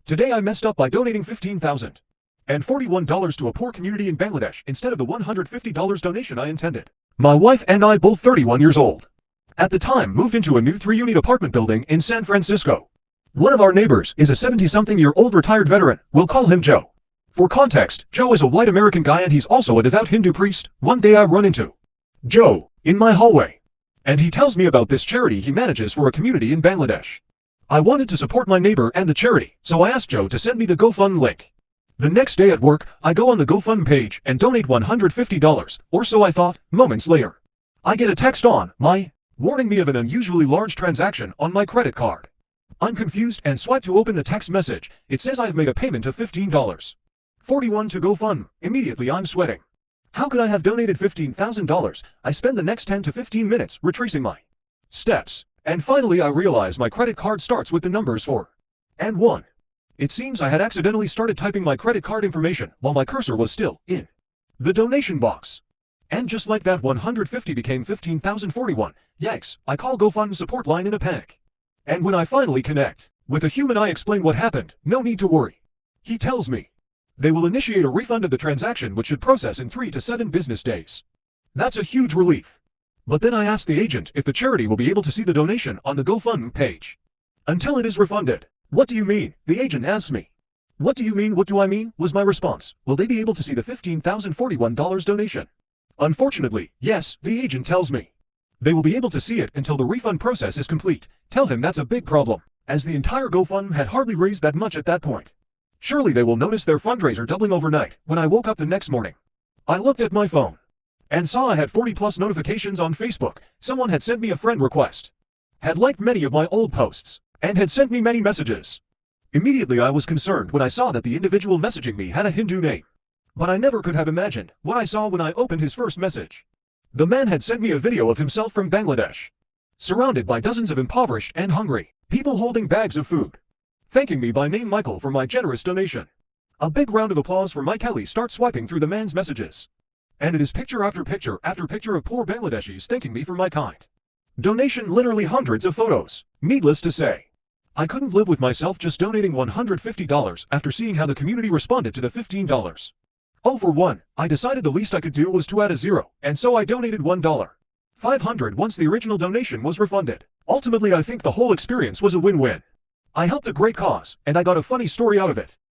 Today I messed up by donating $15,041 to a poor community in Bangladesh instead of the $150 donation I intended. My wife and I, both 31 years old, at the time moved into a new 3-unit apartment building in San Francisco. One of our neighbors is a 70-something-year-old retired veteran. We'll call him Joe. For context, Joe is a white American guy and he's also a devout Hindu priest. One day I run into Joe in my hallway, and he tells me about this charity he manages for a community in Bangladesh. I wanted to support my neighbor and the charity, so I asked Joe to send me the GoFundMe link. The next day at work, I go on the GoFundMe page and donate $150, or so I thought. Moments later, I get a text on my warning me of an unusually large transaction on my credit card. I'm confused and swipe to open the text message. It says I've made a payment of $15.41 to GoFundMe. Immediately I'm sweating. How could I have donated $15,000? I spend the next 10 to 15 minutes retracing my steps. And finally I realize my credit card starts with the numbers 4 and 1. It seems I had accidentally started typing my credit card information while my cursor was still in the donation box. And just like that, 150 became 15,041. Yikes, I call GoFundMe support line in a panic. And when I finally connect with a human, I explain what happened. No need to worry. He tells me they will initiate a refund of the transaction, which should process in 3 to 7 business days. That's a huge relief. But then I ask the agent if the charity will be able to see the donation on the GoFundMe page until it is refunded. What do you mean? The agent asks me. What do you mean? What do I mean? Was my response. Will they be able to see the $15,041 donation? Unfortunately, yes, the agent tells me. They will be able to see it until the refund process is complete. Tell him that's a big problem, as the entire GoFundMe had hardly raised that much at that point. Surely they will notice their fundraiser doubling overnight. When I woke up the next morning, I looked at my phone and saw I had 40+ notifications on Facebook. Someone had sent me a friend request, had liked many of my old posts, and had sent me many messages. Immediately I was concerned when I saw that the individual messaging me had a Hindu name. But I never could have imagined what I saw when I opened his first message. The man had sent me a video of himself from Bangladesh, surrounded by dozens of impoverished and hungry people holding bags of food, thanking me by name Michael for my generous donation. A big round of applause for Mike Kelly starts swiping through the man's messages. And it is picture after picture after picture of poor Bangladeshis thanking me for my kind donation, literally hundreds of photos. Needless to say, I couldn't live with myself just donating $150 after seeing how the community responded to the $15.01. I decided the least I could do was to add a zero, and so I donated $1.500 once the original donation was refunded. Ultimately, I think the whole experience was a win-win. I helped a great cause, and I got a funny story out of it.